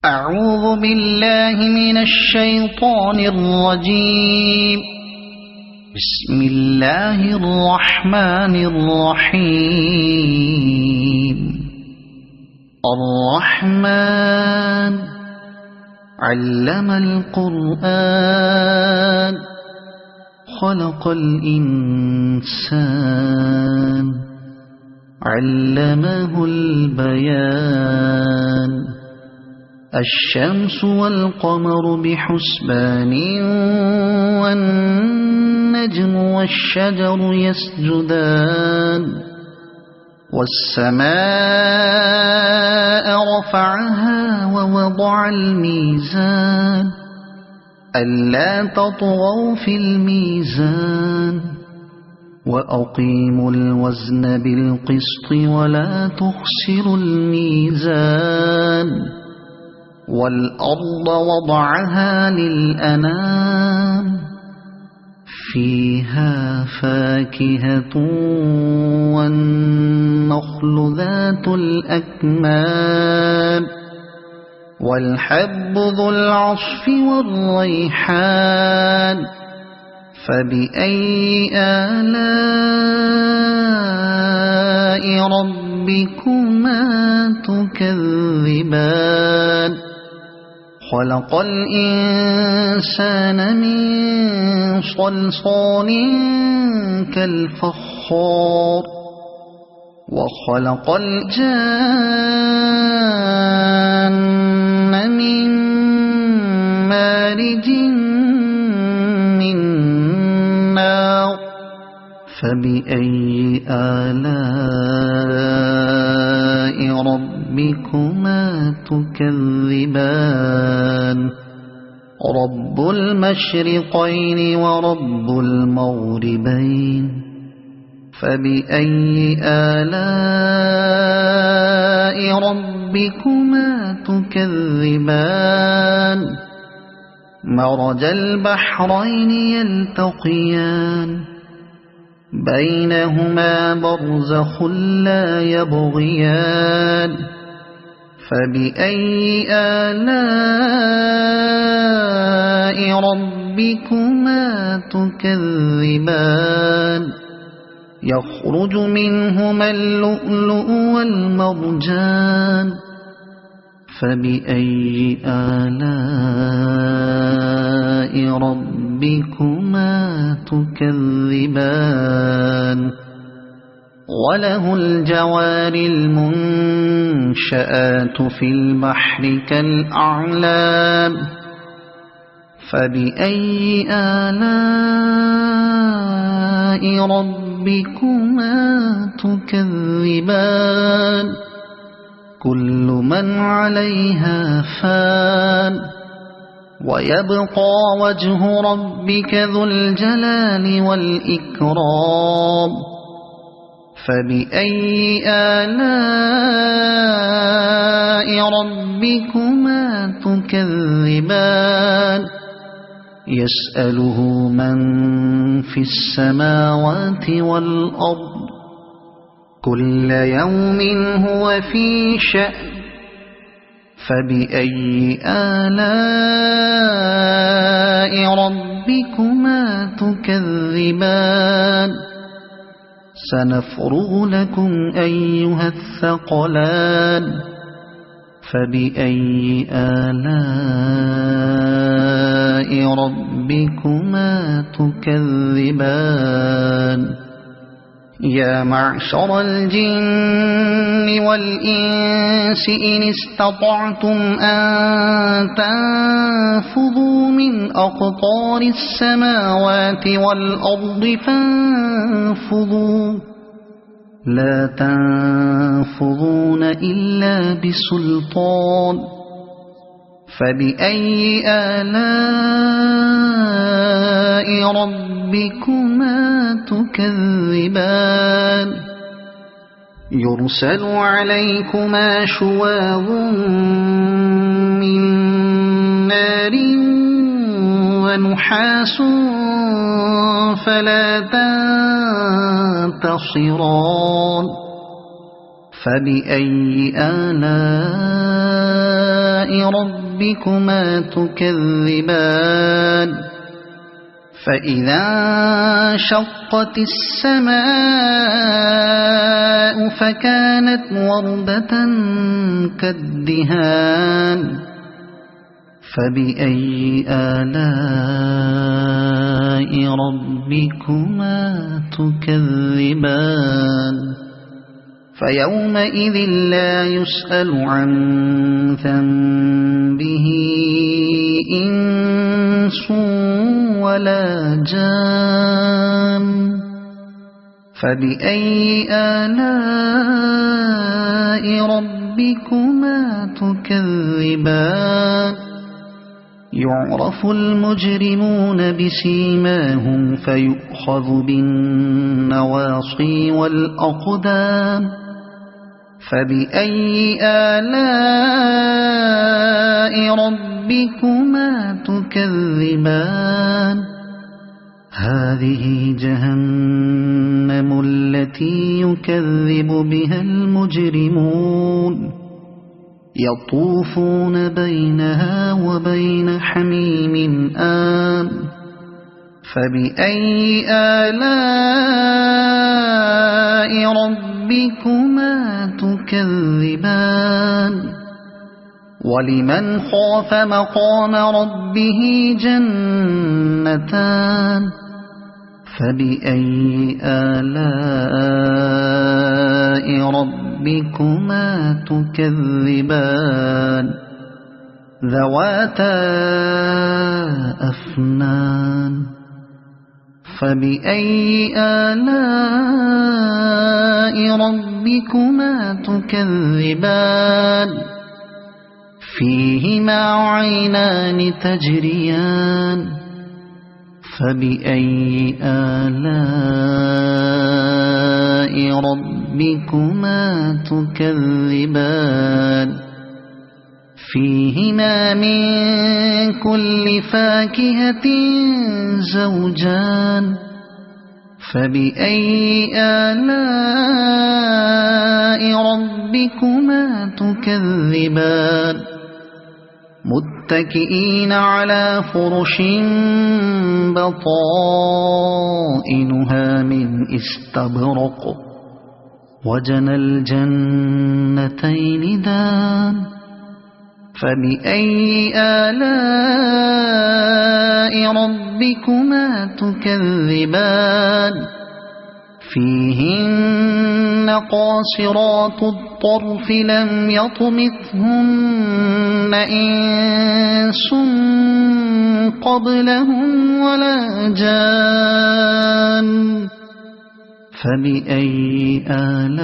أعوذ بالله من الشيطان الرجيم. بسم الله الرحمن الرحيم. الرحمن علم القرآن خلق الإنسان علمه البيان. الشمس والقمر بحسبان والنجم والشجر يسجدان. والسماء رفعها ووضع الميزان ألا تطغوا في الميزان وأقيموا الوزن بالقسط ولا تخسروا الميزان. والأرض وضعها للأنام فيها فاكهة والنخل ذات الأكمام والحب ذو العصف والريحان. فبأي آلاء ربكما تكذبان. خلق الإنسان من صلصال كالفخار وخلق الجان من مارج من نار. فبأي آلاء ربكما تكذبان. رب المشرقين ورب المغربين. فبأي آلاء ربكما تكذبان. مرج البحرين يلتقيان بينهما برزخ لا يبغيان. فبأي آلاء ربكما تكذبان. يخرج منهما اللؤلؤ والمرجان. فبأي آلاء ربكما تكذبان. وله الجوار المنشآت في البحر كالأعلام. فبأي آلاء ربكما تكذبان. كل من عليها فان ويبقى وجه ربك ذو الجلال والإكرام. فبأي آلاء ربكما تكذبان. يسأله من في السماوات والأرض كل يوم هو في شأن. فبأي آلاء ربكما تكذبان. سنفرغ لكم أيها الثقلان. فبأي آلاء ربكما تكذبان. يا معشر الجن والإنس إن استطعتم أن تنفذوا من أقطار السماوات والأرض فانفذوا لا تنفذون إلا بسلطان. فبأي آلاء ربكما تكذبان. يرسل عليكما شواظ من نار ونحاس فلا تنتصران. فبأي آلاء ربكما تكذبان فإذا انشقت السماء فكانت وردة كالدهان فبأي آلاء ربكما تكذبان فيومئذ لا يسأل عن ذنبه إنس ولا جان فبأي آلاء ربكما تكذبان يعرف المجرمون بسيماهم فيؤخذ بالنواصي والأقدام فبأي آلاء ربكما تكذبان هذه جهنم التي يكذب بها المجرمون يطوفون بينها وبين حميم آن فبأي آلاء ربكما تكذبان ولمن خاف مقام ربه جنتان فبأي آلاء ربكما تكذبان ذواتا أفنان فبأي آلاء ربكما تكذبان فيهما عينان تجريان فبأي آلاء ربكما تكذبان فيهما من كل فاكهة زوجان فبأي آلاء ربكما تكذبان متكئين على فرش بطائنها من استبرق وجنى الجنتين دان فبأي آلاء ربكما تكذبان فيهن قاصرات الطرف لم يطمثهن إنس قبلهم ولا جان فبأي آلاء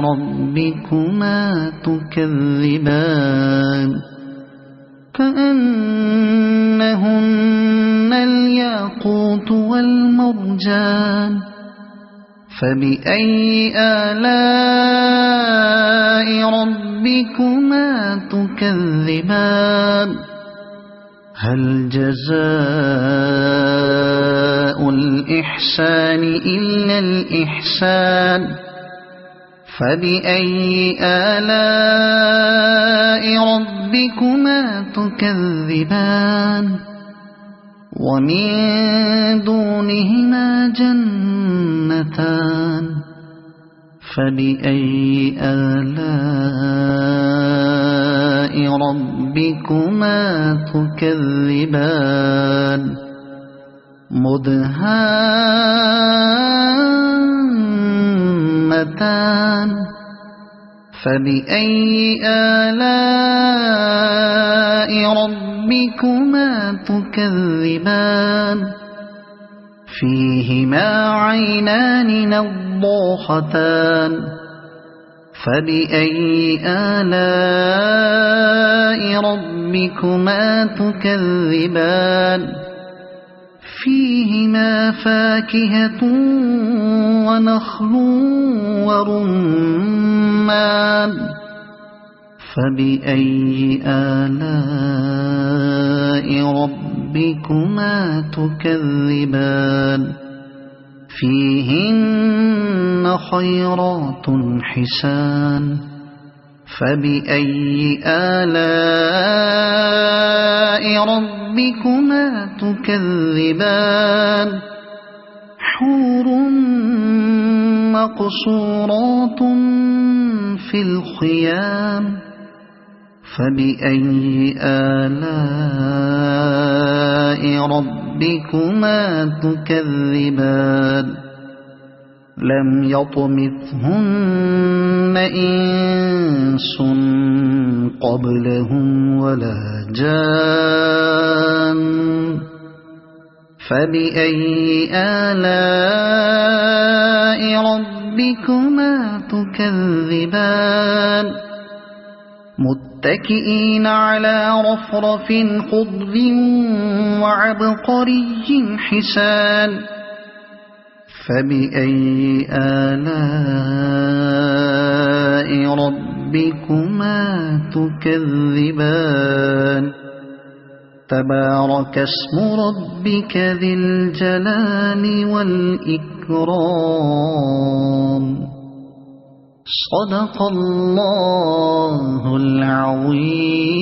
ربكما تكذبان كأنهن الياقوت والمرجان فبأي آلاء ربكما تكذبان هل جزاء الإحسان إلا الإحسان فبأي آلاء ربكما تكذبان ومن دونهما جنتان فبأي آلاء ربكما تكذبان مدهامتان فبأي آلاء ربكما تكذبان فيهما عينان نضاختان فبأي آلاء ربكما تكذبان فيهما فاكهة ونخل ورمان فبأي آلاء ربكما تكذبان فيهن خيرات حسان فبأي آلاء ربكما تكذبان حور مقصورات في الخيام فبأي آلاء ربكما تكذبان لم يطمثهن إنس قبلهم ولا جان فبأي آلاء ربكما تكذبان متكئين على رفرف خضر وعبقري حسان فبأي آلاء ربكما تكذبان تبارك اسم ربك ذي الجلال والإكرام صدق الله العظيم.